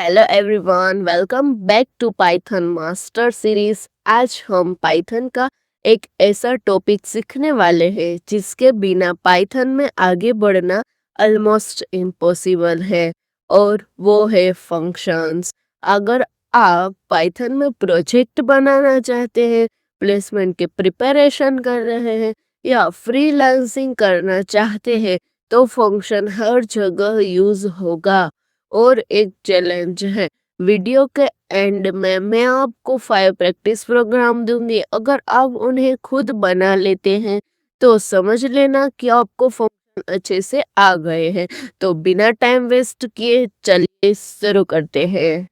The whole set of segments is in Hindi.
Hello everyone, welcome back to Python master series. आज हम पाइथन का एक ऐसा टॉपिक सीखने वाले हैं जिसके बिना पाइथन में आगे बढ़ना ऑलमोस्ट इम्पॉसिबल है, और वो है फंक्शंस। अगर आप पाइथन में प्रोजेक्ट बनाना चाहते हैं, प्लेसमेंट के प्रिपरेशन कर रहे हैं या फ्रीलांसिंग करना चाहते हैं, तो फंक्शन हर जगह यूज होगा। और एक चैलेंज है, वीडियो के एंड में मैं आपको 5 प्रैक्टिस प्रोग्राम दूंगी। अगर आप उन्हें खुद बना लेते हैं तो समझ लेना कि आपको फंक्शन अच्छे से आ गए हैं। तो बिना टाइम वेस्ट किए चलिए शुरू करते हैं।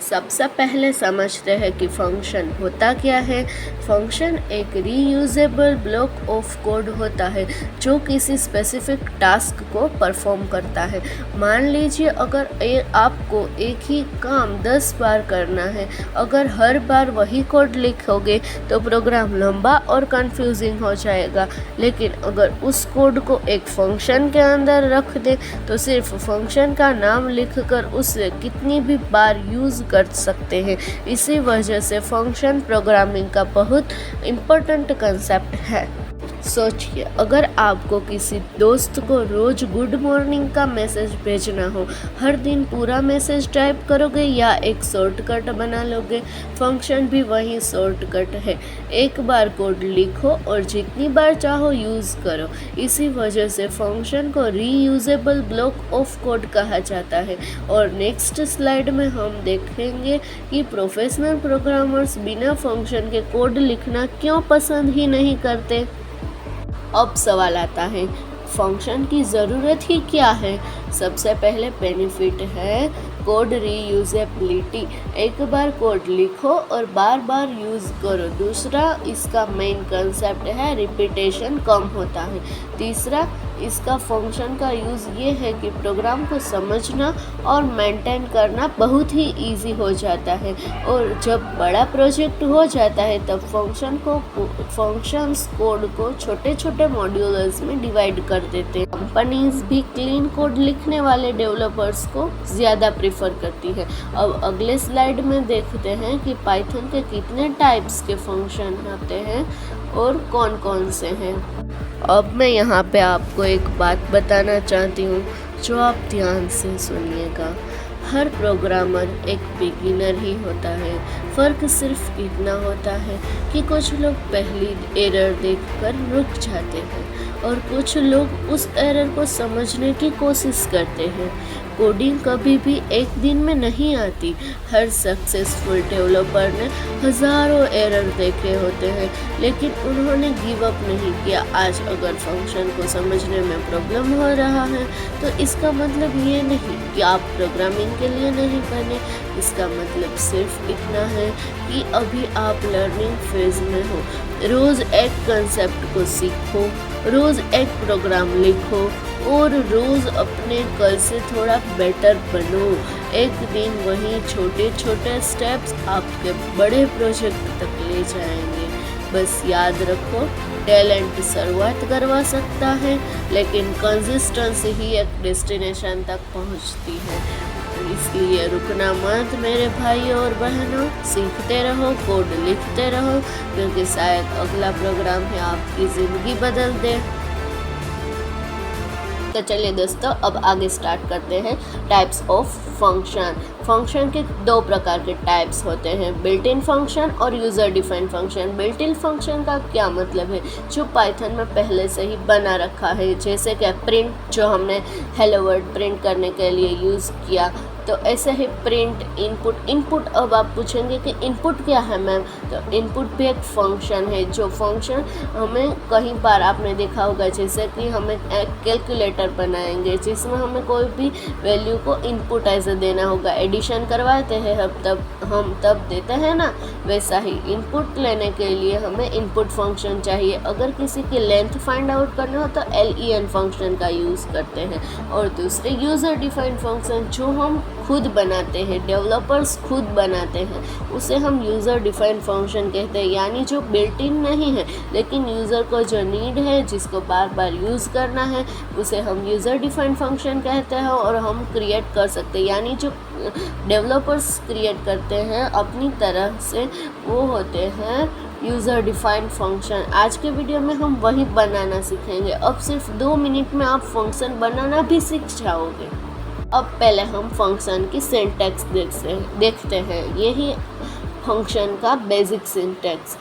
सबसे पहले समझते हैं कि फंक्शन होता क्या है। फंक्शन एक रीयूजेबल ब्लॉक ऑफ कोड होता है जो किसी स्पेसिफिक टास्क को परफॉर्म करता है। मान लीजिए अगर आपको एक ही काम 10 बार करना है, अगर हर बार वही कोड लिखोगे तो प्रोग्राम लंबा और कंफ्यूजिंग हो जाएगा। लेकिन अगर उस कोड को एक फंक्शन के अंदर रख दें तो सिर्फ फंक्शन का नाम लिखकर उसे कितनी भी बार यूज़ कर सकते हैं। इसी वजह से फंक्शन प्रोग्रामिंग का बहुत इम्पोर्टेंट कंसेप्ट है। सोचिए, अगर आपको किसी दोस्त को रोज गुड मॉर्निंग का मैसेज भेजना हो, हर दिन पूरा मैसेज टाइप करोगे या एक शॉर्टकट बना लोगे? फंक्शन भी वही शॉर्टकट है। एक बार कोड लिखो और जितनी बार चाहो यूज़ करो। इसी वजह से फंक्शन को रीयूजेबल ब्लॉक ऑफ कोड कहा जाता है। और नेक्स्ट स्लाइड में हम देखेंगे कि प्रोफेशनल प्रोग्रामर्स बिना फंक्शन के कोड लिखना क्यों पसंद ही नहीं करते। अब सवाल आता है, फंक्शन की ज़रूरत ही क्या है? सबसे पहले बेनिफिट है कोड रीयूजेबिलिटी। एक बार कोड लिखो और बार बार यूज़ करो। दूसरा, इसका मेन कंसेप्ट है रिपीटेशन कम होता है। तीसरा, इसका फंक्शन का यूज़ ये है कि प्रोग्राम को समझना और मेंटेन करना बहुत ही इजी हो जाता है। और जब बड़ा प्रोजेक्ट हो जाता है तब फंक्शंस कोड को छोटे छोटे मॉड्यूल्स में डिवाइड कर देते हैं। कंपनीज भी क्लीन कोड लिखने वाले डेवलपर्स को ज़्यादा प्रेफर करती है। अब अगले स्लाइड में देखते हैं कि पाइथन के कितने टाइप्स के फंक्शन होते हैं और कौन कौन से हैं। अब मैं यहाँ पे आपको एक बात बताना चाहती हूँ जो आप ध्यान से सुनिएगा। हर प्रोग्रामर एक बिगिनर ही होता है। फ़र्क सिर्फ इतना होता है कि कुछ लोग पहली एरर देखकर रुक जाते हैं और कुछ लोग उस एरर को समझने की कोशिश करते हैं। कोडिंग कभी भी एक दिन में नहीं आती। हर सक्सेसफुल डेवलपर ने हज़ारों एरर देखे होते हैं, लेकिन उन्होंने गिव अप नहीं किया। आज अगर फंक्शन को समझने में प्रॉब्लम हो रहा है तो इसका मतलब ये नहीं कि आप प्रोग्रामिंग के लिए नहीं बने। इसका मतलब सिर्फ इतना है कि अभी आप लर्निंग फेज में हो। रोज़ एक कंसेप्ट को सीखो, रोज़ एक प्रोग्राम लिखो और रोज़ अपने कल से थोड़ा बेटर बनो। एक दिन वही छोटे छोटे स्टेप्स आपके बड़े प्रोजेक्ट तक ले जाएंगे। बस याद रखो, टैलेंट शुरुआत करवा सकता है, लेकिन कंसिस्टेंसी ही एक डेस्टिनेशन तक पहुंचती है। इसलिए रुकना मत मेरे भाइयों और बहनों, सीखते रहो, कोड लिखते रहो, क्योंकि शायद अगला प्रोग्राम है आपकी ज़िंदगी बदल दे। तो चलिए दोस्तों, अब आगे स्टार्ट करते हैं टाइप्स ऑफ फंक्शन। फंक्शन के दो प्रकार के टाइप्स होते हैं, बिल्ट इन फंक्शन और user defined function. Built in function का क्या मतलब है? जो पाइथन में पहले से ही बना रखा है, जैसे कि प्रिंट, जो हमने हेलो वर्ल्ड प्रिंट करने के लिए यूज़ किया। तो ऐसे ही प्रिंट, इनपुट। अब आप पूछेंगे कि इनपुट क्या है मैम? तो इनपुट भी एक फंक्शन है। जो फंक्शन हमें कई बार आपने देखा होगा, जैसे कि हमें एक कैलकुलेटर बनाएंगे जिसमें हमें कोई भी वैल्यू को इनपुट ऐसे देना होगा। एडिशन करवाते हैं हम तब देते हैं ना, वैसा ही इनपुट लेने के लिए हमें इनपुट फंक्शन चाहिए। अगर किसी की लेंथ फाइंड आउट करना हो तो len फंक्शन का यूज़ करते हैं। और दूसरे यूज़र डिफाइंड फंक्शन जो हम खुद बनाते हैं, डेवलपर्स खुद बनाते हैं, उसे हम यूज़र डिफाइंड फंक्शन कहते हैं। यानी जो बिल्ट इन नहीं है लेकिन यूज़र को जो नीड है, जिसको बार बार यूज़ करना है, उसे हम यूज़र डिफाइंड फंक्शन कहते हैं और हम क्रिएट कर सकते हैं। यानी जो डेवलपर्स क्रिएट करते हैं अपनी तरह से, वो होते हैं यूज़र डिफाइंड फंक्शन। आज के वीडियो में हम वही बनाना सीखेंगे। अब सिर्फ 2 मिनट में आप फंक्शन बनाना भी सीख जाओगे। अब पहले हम फंक्शन की सिंटैक्स देखते हैं। यही फंक्शन का बेसिक सिंटैक्स।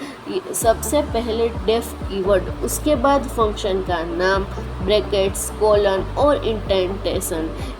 सबसे पहले डेफ कीवर्ड, उसके बाद फंक्शन का नाम, ब्रैकेट्स, कोलन और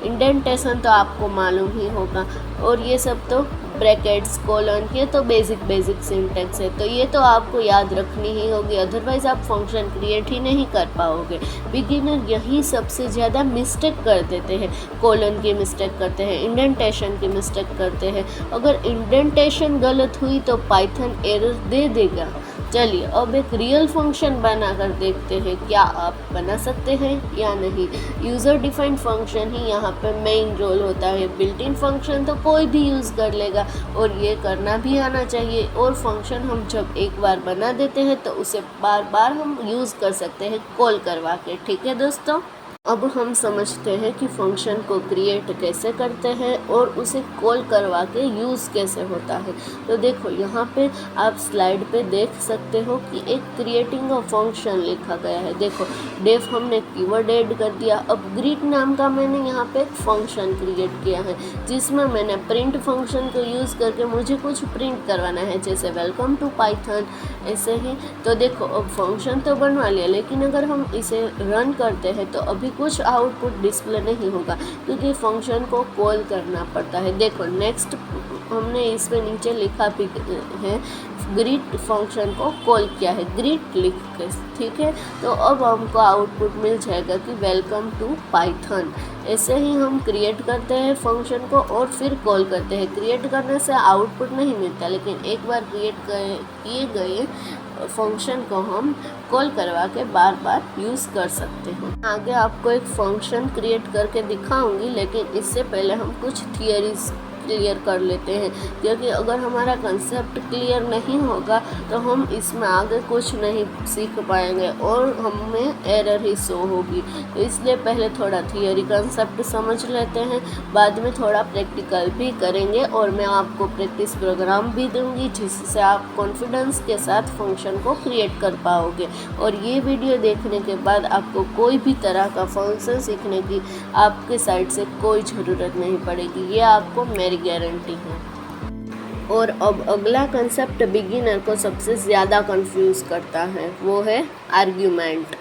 इंडेंटेशन तो आपको मालूम ही होगा, और ये सब तो ब्रैकेट्स, कोलन, ये तो बेसिक सिंटैक्स है, तो ये तो आपको याद रखनी ही होगी, अदरवाइज़ आप फंक्शन क्रिएट ही नहीं कर पाओगे। बिगिनर यही सबसे ज़्यादा मिस्टेक कर देते हैं, कोलन की मिस्टेक करते हैं, इंडेंटेशन की मिस्टेक करते हैं। अगर इंडेंटेशन गलत हुई तो पाइथन एरर दे देगा। चलिए अब एक रियल फंक्शन बनाकर देखते हैं क्या आप बना सकते हैं या नहीं। यूज़र डिफाइंड फंक्शन ही यहाँ पे मेन रोल होता है। बिल्ट इन फंक्शन तो कोई भी यूज़ कर लेगा और ये करना भी आना चाहिए, और फंक्शन हम जब एक बार बना देते हैं तो उसे बार बार हम यूज़ कर सकते हैं कॉल करवा के। ठीक है दोस्तों, अब हम समझते हैं कि फंक्शन को क्रिएट कैसे करते हैं और उसे कॉल करवा के यूज़ कैसे होता है। तो देखो यहाँ पे आप स्लाइड पे देख सकते हो कि एक क्रिएटिंग अ फंक्शन लिखा गया है। देखो डेफ हमने कीवर्ड ऐड कर दिया। अब ग्रीट नाम का मैंने यहाँ पे एक फंक्शन क्रिएट किया है जिसमें मैंने प्रिंट फंक्शन को यूज़ करके मुझे कुछ प्रिंट करवाना है, जैसे वेलकम टू पाइथन, ऐसे ही। तो देखो अब फंक्शन तो बनवा लिया, लेकिन अगर हम इसे रन करते हैं तो अभी कुछ आउटपुट डिस्प्ले नहीं होगा क्योंकि फंक्शन को कॉल करना पड़ता है। देखो नेक्स्ट हमने इसमें नीचे लिखा भी है, ग्रीट फंक्शन को कॉल किया है, ग्रीट लिख के, ठीक है। तो अब हमको आउटपुट मिल जाएगा कि वेलकम टू पाइथन। ऐसे ही हम क्रिएट करते हैं फंक्शन को और फिर कॉल करते हैं। क्रिएट करने से आउटपुट नहीं मिलता, लेकिन एक बार क्रिएट किए गए फंक्शन को हम कॉल करवा के बार बार यूज़ कर सकते हैं। आगे आपको एक फंक्शन क्रिएट करके दिखाऊंगी, लेकिन इससे पहले हम कुछ थियरीज क्लियर कर लेते हैं, क्योंकि अगर हमारा कंसेप्ट क्लियर नहीं होगा तो हम इसमें आगे कुछ नहीं सीख पाएंगे और हमें एरर ही शो होगी। तो इसलिए पहले थोड़ा थियरी कंसेप्ट समझ लेते हैं, बाद में थोड़ा प्रैक्टिकल भी करेंगे और मैं आपको प्रैक्टिस प्रोग्राम भी दूंगी जिससे आप कॉन्फिडेंस के साथ फंक्शन को क्रिएट कर पाओगे। और ये वीडियो देखने के बाद आपको कोई भी तरह का फंक्शन सीखने की आपके साइड से कोई ज़रूरत नहीं पड़ेगी, ये आपको मेरी गारंटी है। और अब अगला कंसेप्ट बिगिनर को सबसे ज़्यादा कंफ्यूज करता है, वो है आर्ग्यूमेंट।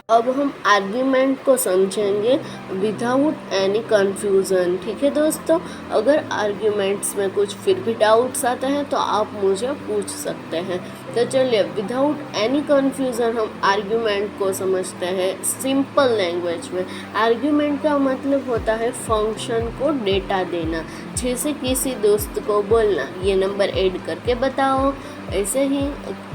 अब हम आर्ग्यूमेंट को समझेंगे विदाउट एनी कन्फ्यूज़न। ठीक है दोस्तों, अगर आर्ग्यूमेंट्स में कुछ फिर भी डाउट्स आते हैं तो आप मुझे पूछ सकते हैं। तो चलिए विदाउट एनी कन्फ्यूज़न हम आर्ग्यूमेंट को समझते हैं सिंपल लैंग्वेज में। आर्ग्यूमेंट का मतलब होता है फंक्शन को डेटा देना, जैसे किसी दोस्त को बोलना ये नंबर ऐड करके बताओ, ऐसे ही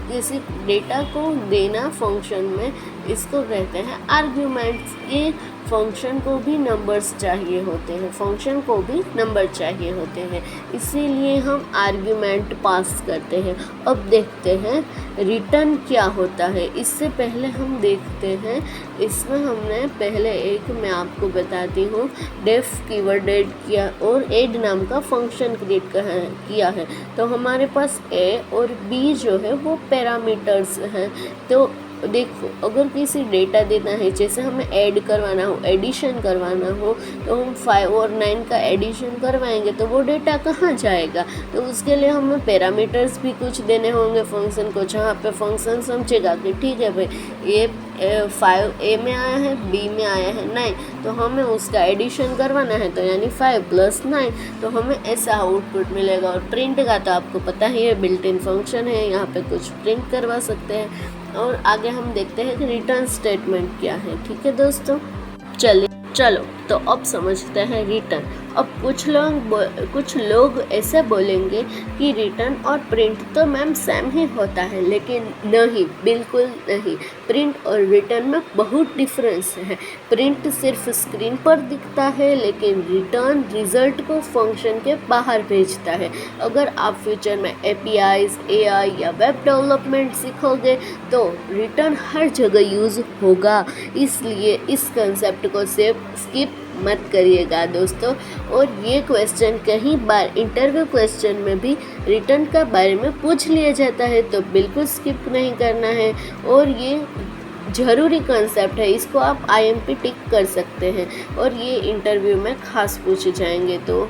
किसी डेटा को देना फंक्शन में, इसको कहते हैं आर्ग्यूमेंट्स। ये फंक्शन को भी नंबर्स चाहिए होते हैं, फंक्शन को भी नंबर चाहिए होते हैं, इसीलिए हम आर्ग्यूमेंट पास करते हैं। अब देखते हैं रिटर्न क्या होता है। इससे पहले हम देखते हैं, इसमें हमने पहले एक मैं आपको बताती हूँ, डेफ कीवर्ड ऐड किया और ऐड नाम का फंक्शन क्रिएट किया है। तो हमारे पास ए और बी जो है वो पैरामीटर्स हैं। तो देखो अगर किसी डेटा देना है, जैसे हमें ऐड करवाना हो, एडिशन करवाना हो, तो हम 5 और 9 का एडिशन करवाएंगे तो वो डेटा कहाँ जाएगा। तो उसके लिए हमें पैरामीटर्स भी कुछ देने होंगे फंक्शन को, जहाँ पे फंक्शन समझेगा कि ठीक है भाई ये 5 ए में आया है, बी में आया है 9, तो हमें उसका एडिशन करवाना है, तो यानी 5 + 9, तो हमें ऐसा आउटपुट मिलेगा। और प्रिंट का तो आपको पता ही है, बिल्ट इन फंक्शन है, यहाँ पे कुछ प्रिंट करवा सकते हैं। और आगे हम देखते हैं कि रिटर्न स्टेटमेंट क्या है। ठीक है दोस्तों, चलो तो अब समझते हैं रिटर्न। अब कुछ लोग ऐसे बोलेंगे कि रिटर्न और प्रिंट तो मैम सेम ही होता है, लेकिन नहीं, बिल्कुल नहीं। प्रिंट और रिटर्न में बहुत डिफरेंस है। प्रिंट सिर्फ स्क्रीन पर दिखता है, लेकिन रिटर्न रिजल्ट को फंक्शन के बाहर भेजता है। अगर आप फ्यूचर में APIs, AI या वेब डेवलपमेंट सीखोगे तो रिटर्न हर जगह यूज़ होगा, इसलिए इस कंसेप्ट को स्किप मत करिएगा दोस्तों। और ये क्वेश्चन कई बार इंटरव्यू क्वेश्चन में भी रिटर्न का बारे में पूछ लिया जाता है, तो बिल्कुल स्किप नहीं करना है। और ये ज़रूरी कंसेप्ट है, इसको आप IMP टिक कर सकते हैं और ये इंटरव्यू में खास पूछे जाएंगे, तो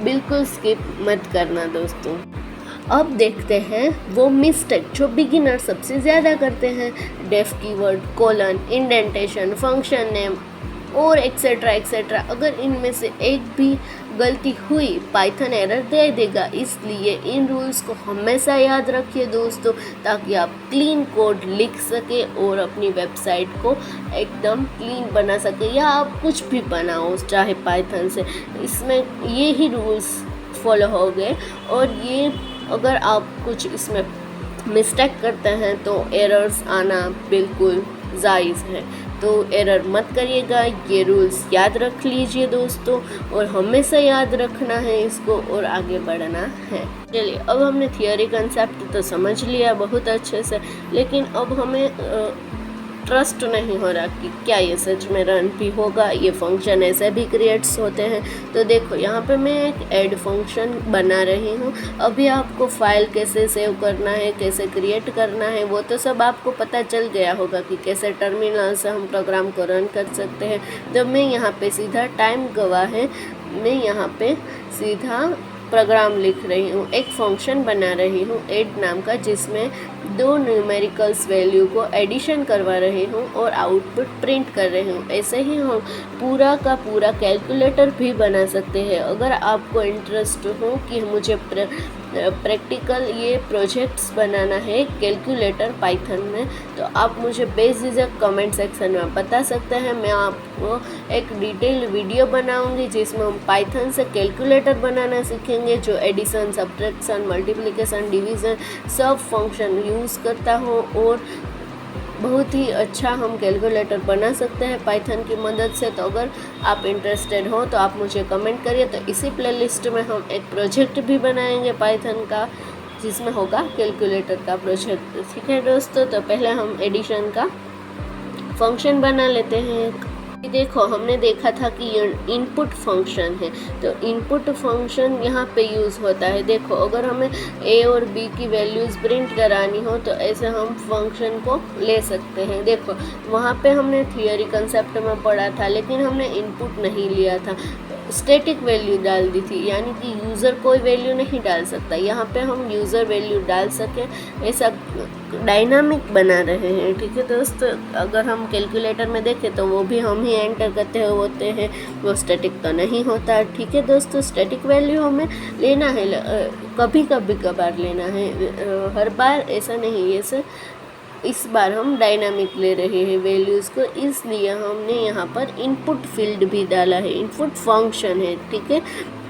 बिल्कुल स्किप मत करना दोस्तों। अब देखते हैं वो मिस्टेक जो बिगिनर सबसे ज़्यादा करते हैं। Def keyword, colon, indentation, function name और एक्सेट्रा एक्सेट्रा। अगर इनमें से एक भी गलती हुई पाइथन एरर दे देगा, इसलिए इन रूल्स को हमेशा याद रखिए दोस्तों, ताकि आप क्लीन कोड लिख सके और अपनी वेबसाइट को एकदम क्लीन बना सके, या आप कुछ भी बनाओ चाहे पाइथन से, इसमें ये ही रूल्स फॉलो हो गए। और ये अगर आप कुछ इसमें मिस्टेक करते हैं तो एरर्स आना बिल्कुल जायज़ है, तो एरर मत करिएगा। ये रूल्स याद रख लीजिए दोस्तों, और हमेशा याद रखना है इसको और आगे बढ़ना है। चलिए, अब हमने थियोरी कंसेप्ट तो समझ लिया बहुत अच्छे से, लेकिन अब हमें ट्रस्ट नहीं हो रहा कि क्या ये सच में रन भी होगा, ये फंक्शन ऐसे भी क्रिएट्स होते हैं। तो देखो, यहाँ पे मैं एक ऐड फंक्शन बना रही हूँ। अभी आपको फाइल कैसे सेव करना है, कैसे क्रिएट करना है, वो तो सब आपको पता चल गया होगा कि कैसे टर्मिनल से हम प्रोग्राम को रन कर सकते हैं। तो मैं यहाँ पे सीधा टाइम गवाह मैं यहाँ पे सीधा प्रोग्राम लिख रही हूँ, एक फंक्शन बना रही हूँ ऐड नाम का, जिसमें 2 न्यूमेरिकल्स वैल्यू को एडिशन करवा रही हूँ और आउटपुट प्रिंट कर रही हूँ। ऐसे ही हम पूरा का पूरा कैलकुलेटर भी बना सकते हैं। अगर आपको इंटरेस्ट हो कि मुझे प्रैक्टिकल ये प्रोजेक्ट्स बनाना है कैलकुलेटर पाइथन में, तो आप मुझे बेझिझक कमेंट सेक्शन में बता सकते हैं। मैं आपको एक डिटेल वीडियो बनाऊंगी जिसमें हम पाइथन से कैलकुलेटर बनाना सीखेंगे, जो एडिशन, सब्ट्रैक्शन, मल्टीप्लिकेशन, डिवीज़न सब फंक्शन यूज़ करता हो, और बहुत ही अच्छा हम कैलकुलेटर बना सकते हैं पाइथन की मदद से। तो अगर आप इंटरेस्टेड हो तो आप मुझे कमेंट करिए। तो इसी प्लेलिस्ट में हम एक प्रोजेक्ट भी बनाएंगे पाइथन का, जिसमें होगा कैलकुलेटर का प्रोजेक्ट। ठीक है दोस्तों, तो पहले हम एडिशन का फंक्शन बना लेते हैं। देखो, हमने देखा था कि इनपुट फंक्शन है, तो इनपुट फंक्शन यहाँ पे यूज़ होता है। देखो, अगर हमें A और B की वैल्यूज़ प्रिंट करानी हो तो ऐसे हम फंक्शन को ले सकते हैं। देखो, वहाँ पे हमने थियोरी कंसेप्ट में पढ़ा था, लेकिन हमने इनपुट नहीं लिया था, स्टैटिक वैल्यू डाल दी थी, यानी कि यूज़र कोई वैल्यू नहीं डाल सकता। यहाँ पे हम यूज़र वैल्यू डाल सकें, ऐसा डायनामिक बना रहे हैं। ठीक है दोस्तों, अगर हम कैलकुलेटर में देखें तो वो भी हम ही एंटर करते होते हैं, वो स्टैटिक तो नहीं होता। ठीक है दोस्तों, स्टैटिक वैल्यू हमें लेना है, कभी कभार लेना है, हर बार ऐसा नहीं। ऐसे इस बार हम डायनामिक ले रहे हैं वैल्यूज़ को, इसलिए हमने यहाँ पर इनपुट फील्ड भी डाला है, इनपुट फंक्शन है। ठीक है,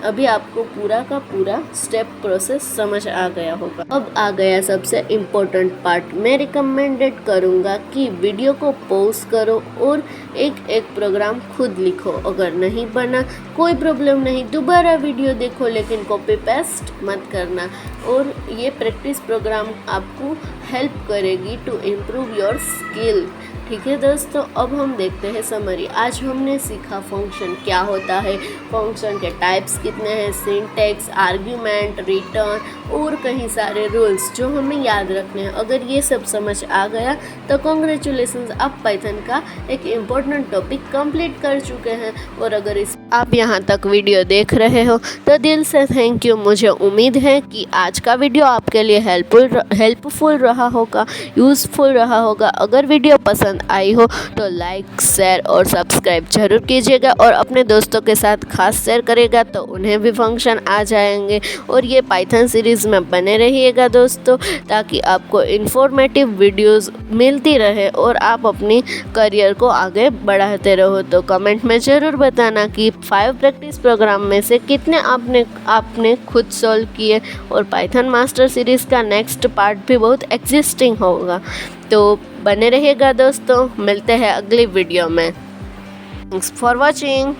अभी आपको पूरा का पूरा स्टेप प्रोसेस समझ आ गया होगा। अब आ गया सबसे इम्पोर्टेंट पार्ट। मैं रिकमेंडेड करूँगा कि वीडियो को पॉज करो और एक एक प्रोग्राम खुद लिखो। अगर नहीं बना कोई प्रॉब्लम नहीं, दोबारा वीडियो देखो, लेकिन कॉपी पेस्ट मत करना। और ये प्रैक्टिस प्रोग्राम आपको हेल्प करेगी टू इम्प्रूव योर स्किल। ठीक है दोस्तों, अब हम देखते हैं समरी। आज हमने सीखा फंक्शन क्या होता है, फंक्शन के टाइप्स कितने हैं, सिंटैक्स, आर्ग्यूमेंट, रिटर्न और कई सारे रूल्स जो हमें याद रखने हैं। अगर ये सब समझ आ गया तो कॉन्ग्रेचुलेशंस, आप पाइथन का एक इम्पोर्टेंट टॉपिक कंप्लीट कर चुके हैं। और अगर आप यहाँ तक वीडियो देख रहे हो तो दिल से थैंक यू। मुझे उम्मीद है कि आज का वीडियो आपके लिए हेल्पफुल रहा होगा, यूज़फुल रहा होगा। अगर वीडियो पसंद आई हो तो लाइक, शेयर और सब्सक्राइब जरूर कीजिएगा, और अपने दोस्तों के साथ खास शेयर करेगा तो उन्हें भी फंक्शन आ जाएंगे। और ये पाइथन सीरीज़ में बने रहिएगा दोस्तों, ताकि आपको इन्फॉर्मेटिव वीडियोस मिलती रहे और आप अपनी करियर को आगे बढ़ाते रहो। तो कमेंट में ज़रूर बताना कि 5 प्रैक्टिस प्रोग्राम में से कितने आपने खुद सॉल्व किए, और पाइथन मास्टर सीरीज़ का नेक्स्ट पार्ट भी बहुत एक्जिस्टिंग होगा। तो बने रहिएगा दोस्तों, मिलते हैं अगली वीडियो में। Thanks for watching.